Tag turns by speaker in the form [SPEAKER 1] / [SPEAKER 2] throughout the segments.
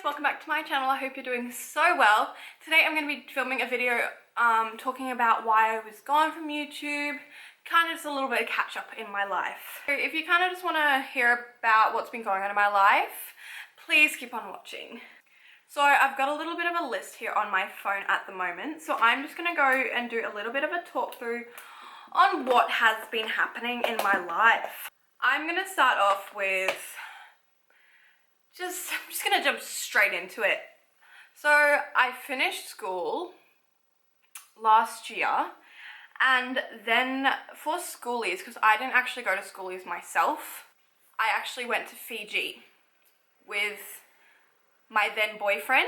[SPEAKER 1] welcome back to my channel. I hope you're doing so well. Today I'm going to be filming a video talking about why I was gone from YouTube, kind of just a little bit of catch up in my life. So if you kind of just want to hear about what's been going on in my life, please keep on watching. So I've got a little bit of a list here on my phone at the moment, so I'm just going to go and do a little bit of a talk through on what has been happening in my life. I'm going to start off with I'm just gonna jump straight into it. So I finished school last year, and then for schoolies, because I didn't actually go to schoolies myself, I actually went to Fiji with my then boyfriend,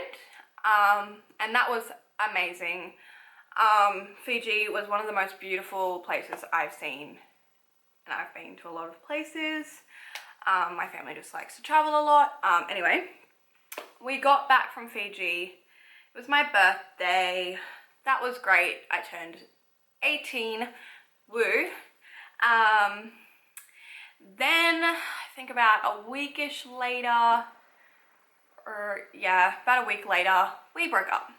[SPEAKER 1] and that was amazing. Fiji was one of the most beautiful places I've seen, and I've been to a lot of places. My family just likes to travel a lot. Anyway, we got back from Fiji. It was my birthday. That was great. I turned 18. Woo. Then I think about a weekish later, about a week later, we broke up.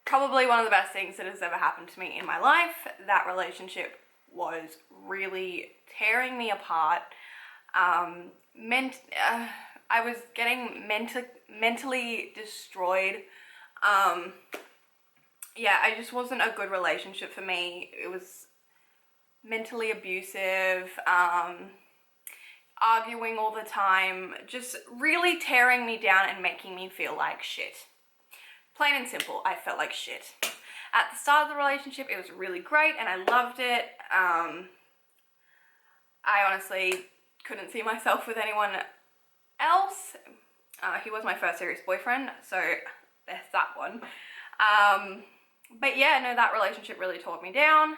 [SPEAKER 1] Probably one of the best things that has ever happened to me in my life. That relationship was really tearing me apart. I was getting mentally destroyed. Yeah, it just wasn't a good relationship for me. It was mentally abusive, arguing all the time, just really tearing me down and making me feel like shit. Plain and simple, I felt like shit. At the start of the relationship, it was really great and I loved it. I honestly couldn't see myself with anyone else. He was my first serious boyfriend, so there's that one. But yeah, no, that relationship really tore me down.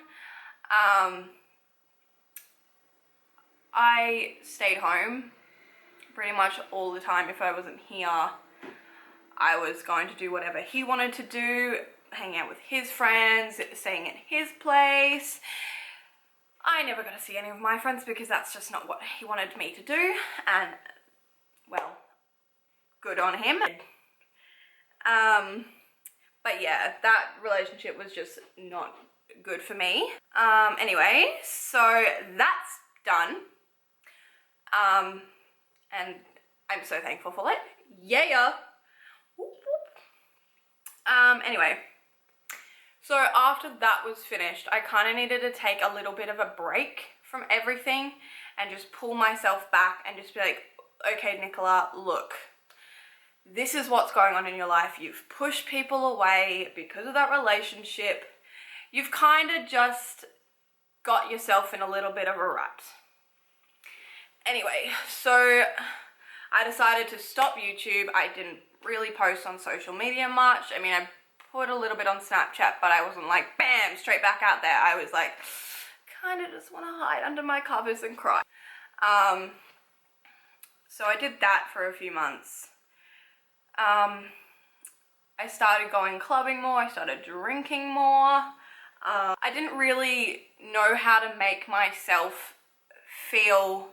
[SPEAKER 1] I stayed home pretty much all the time. If I wasn't here, I was going to do whatever he wanted to do, hang out with his friends, staying at his place. I never got to see any of my friends because that's just not what he wanted me to do, and well, good on him. But yeah, that relationship was just not good for me. Anyway, so that's done. And I'm so thankful for it. Yeah. Whoop, whoop. Anyway, so after that was finished, I kind of needed to take a little bit of a break from everything and just pull myself back and just be like, okay, Nicola, look, this is what's going on in your life. You've pushed people away because of that relationship. You've kind of just got yourself in a little bit of a rut. Anyway, so I decided to stop YouTube. I didn't really post on social media much. I mean, I put a little bit on Snapchat, but I wasn't like, bam, straight back out there. I was like, kind of just want to hide under my covers and cry. So I did that for a few months. I started going clubbing more. I started drinking more. I didn't really know how to make myself feel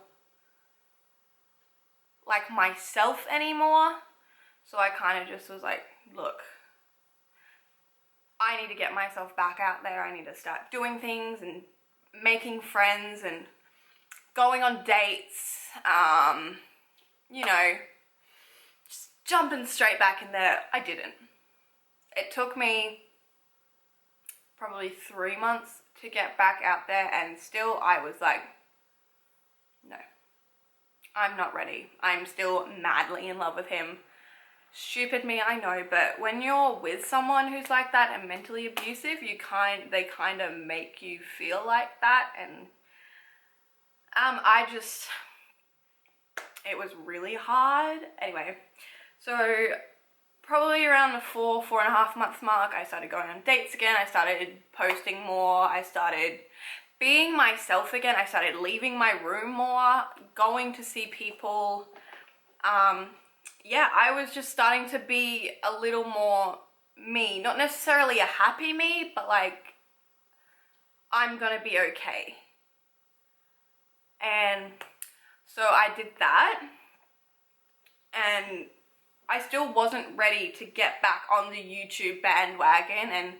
[SPEAKER 1] like myself anymore. So I kind of just was like, look, I need to get myself back out there. I need to start doing things and making friends and going on dates. You know, just jumping straight back in there. I didn't. It took me probably 3 months to get back out there, and still I was like, no, I'm not ready. I'm still madly in love with him. Stupid me, I know, but when you're with someone who's like that and mentally abusive, they kind of make you feel like that, and it was really hard. Anyway, so probably around the 4.5 month mark, I started going on dates again. I started posting more. I started being myself again. I started leaving my room more, going to see people. Yeah, I was just starting to be a little more me. Not necessarily a happy me, but like, I'm gonna be okay. And so I did that. and I still wasn't ready to get back on the YouTube bandwagon, and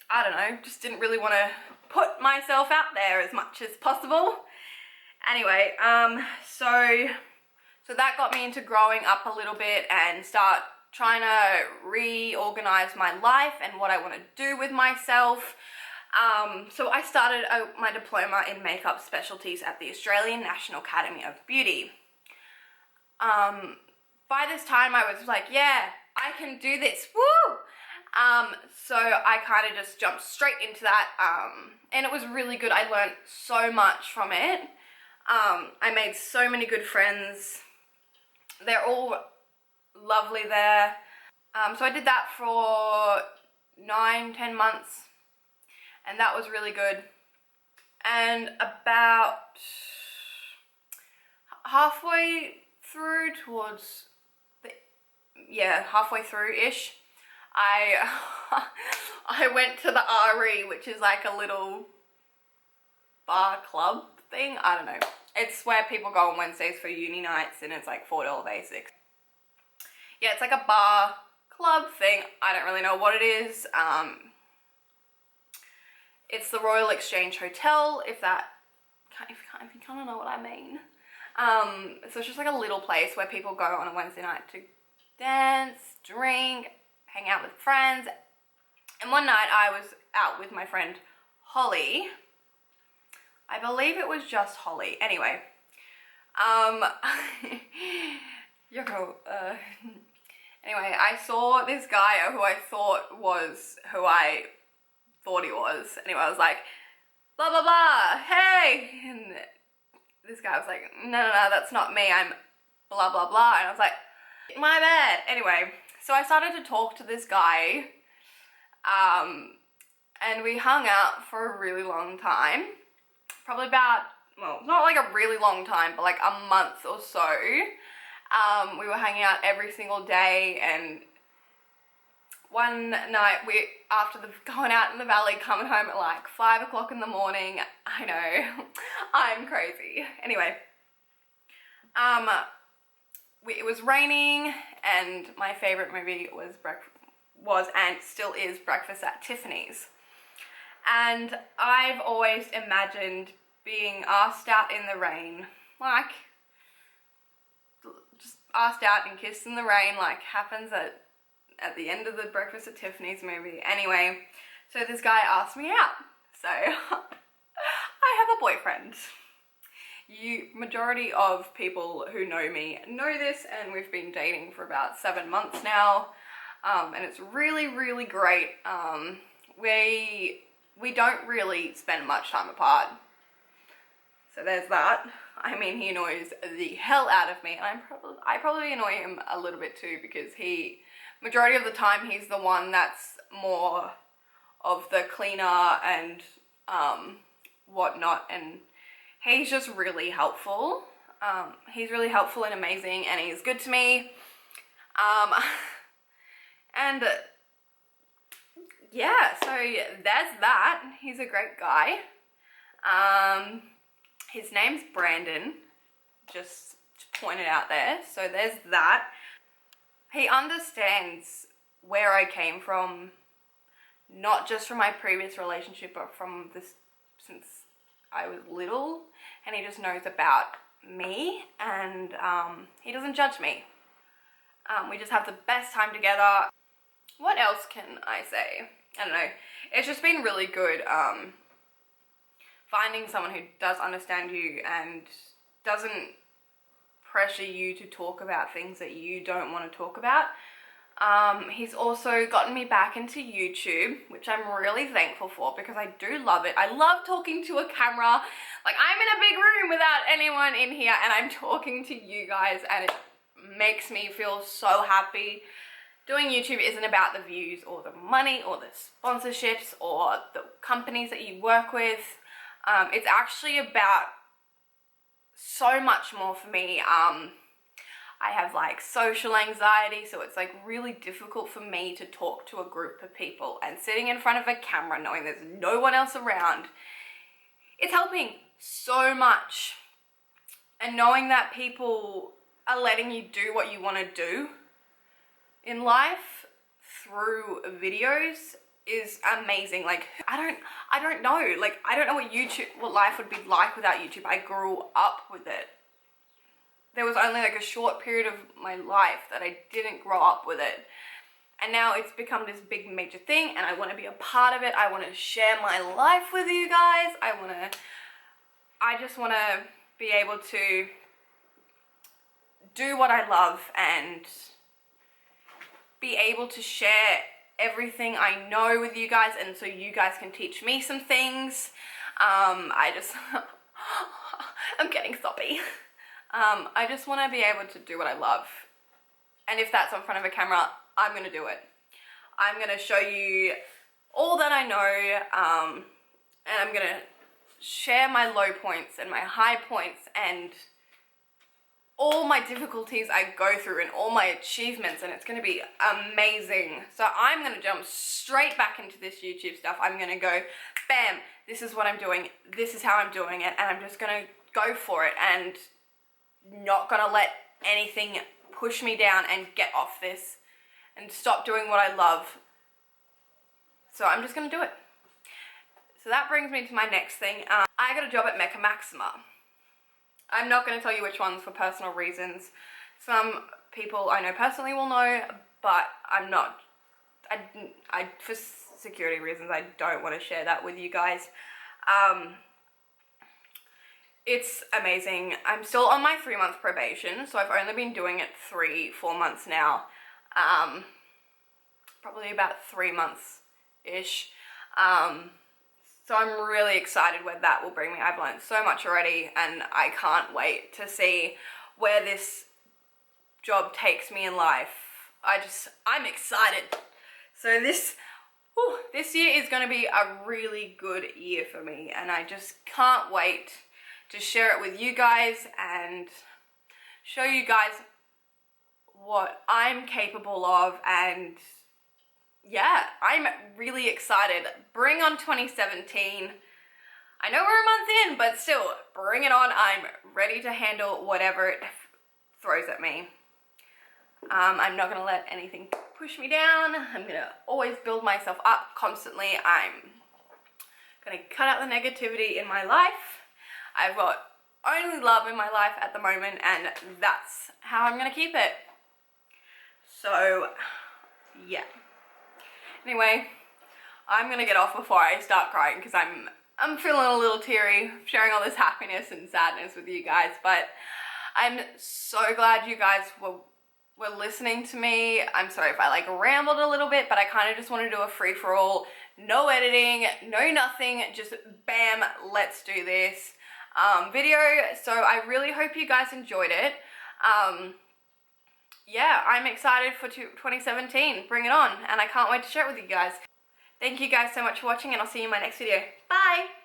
[SPEAKER 1] I don't know, just didn't really want to put myself out there as much as possible. Anyway, so that got me into growing up a little bit and start trying to reorganize my life and what I want to do with myself. So I started my diploma in makeup specialties at the Australian National Academy of Beauty. By this time I was like, yeah, I can do this, woo! So I kind of just jumped straight into that, and it was really good. I learned so much from it. I made so many good friends. They're all lovely there. So I did that for 9-10 months, and that was really good. And about halfway through towards the, yeah, halfway through-ish, I went to the RE, which is like a little bar club thing. I don't know. It's where people go on Wednesdays for uni nights, and it's like $4 basics. Yeah, it's like a bar club thing. I don't really know what it is. It's the Royal Exchange Hotel, if you kind of know what I mean. So it's just like a little place where people go on a Wednesday night to dance, drink, hang out with friends. And one night I was out with my friend Holly. I believe it was just Holly. Anyway, anyway, I saw this guy who I thought was who I thought he was. Anyway, I was like, blah, blah, blah, hey! And this guy was like, no, that's not me, I'm blah, blah, blah. And I was like, my bad. Anyway, so I started to talk to this guy, and we hung out for a really long time. Probably about, well, not like a really long time, but like a month or so. We were hanging out every single day, and one night after going out in the valley, coming home at like 5 o'clock in the morning, I know, I'm crazy. Anyway, it was raining, and my favorite movie was and still is Breakfast at Tiffany's. And I've always imagined being asked out in the rain, like, just asked out and kissed in the rain, like happens at the end of the Breakfast at Tiffany's movie. Anyway, so this guy asked me out. So I have a boyfriend. Majority of people who know me know this, and we've been dating for about 7 months now. And it's really, really great. We don't really spend much time apart. So there's that. I mean, he annoys the hell out of me, and I probably annoy him a little bit too, because majority of the time he's the one that's more of the cleaner and whatnot, and he's just really helpful. He's really helpful and amazing, and he's good to me. And yeah, so there's that. He's a great guy. His name's Brandon, just to point it out there. So there's that. He understands where I came from, not just from my previous relationship, but from since I was little, and he just knows about me, and he doesn't judge me. We just have the best time together. What else can I say? I don't know. It's just been really good finding someone who does understand you and doesn't pressure you to talk about things that you don't want to talk about. He's also gotten me back into YouTube, which I'm really thankful for, because I do love it. I love talking to a camera. Like, I'm in a big room without anyone in here, and I'm talking to you guys, and it makes me feel so happy. Doing YouTube isn't about the views or the money or the sponsorships or the companies that you work with. It's actually about so much more for me. I have like social anxiety, so it's like really difficult for me to talk to a group of people, and sitting in front of a camera knowing there's no one else around, it's helping so much. and knowing that people are letting you do what you want to do in life through videos is amazing. Like, I don't know. Like, I don't know what life would be like without YouTube. I grew up with it. There was only like a short period of my life that I didn't grow up with it. And now it's become this big major thing, and I want to be a part of it. I want to share my life with you guys. I just want to be able to do what I love and be able to share everything I know with you guys, and so you guys can teach me some things. I'm getting soppy. I just want to be able to do what I love, and if that's in front of a camera, I'm going to do it. I'm going to show you all that I know, and I'm going to share my low points and my high points and all my difficulties I go through and all my achievements, and it's going to be amazing. So I'm going to jump straight back into this YouTube stuff. I'm going to go, bam, this is what I'm doing, this is how I'm doing it, and I'm just going to go for it and not going to let anything push me down and get off this and stop doing what I love. So I'm just going to do it. So that brings me to my next thing. I got a job at Mecca Maxima. I'm not going to tell you which ones for personal reasons. Some people I know personally will know, but I'm not. For security reasons, I don't want to share that with you guys. It's amazing. I'm still on my 3-month probation, so I've only been doing it 3-4 months now. Probably about 3 months-ish. So I'm really excited where that will bring me. I've learned so much already, and I can't wait to see where this job takes me in life. I'm excited. So this year is going to be a really good year for me, and I just can't wait to share it with you guys and show you guys what I'm capable of. And yeah, I'm really excited. Bring on 2017. I know we're a month in, but still, bring it on. I'm ready to handle whatever it throws at me. I'm not going to let anything push me down. I'm going to always build myself up constantly. I'm going to cut out the negativity in my life. I've got only love in my life at the moment, and that's how I'm going to keep it. So, yeah. Anyway, I'm gonna get off before I start crying because I'm feeling a little teary sharing all this happiness and sadness with you guys. But I'm so glad you guys were listening to me. I'm sorry if I like rambled a little bit, but I kind of just want to do a free-for-all, no editing, no nothing, just bam, let's do this video. So I really hope you guys enjoyed it. Yeah, I'm excited for 2017. Bring it on. And I can't wait to share it with you guys. Thank you guys so much for watching, and I'll see you in my next video. Bye!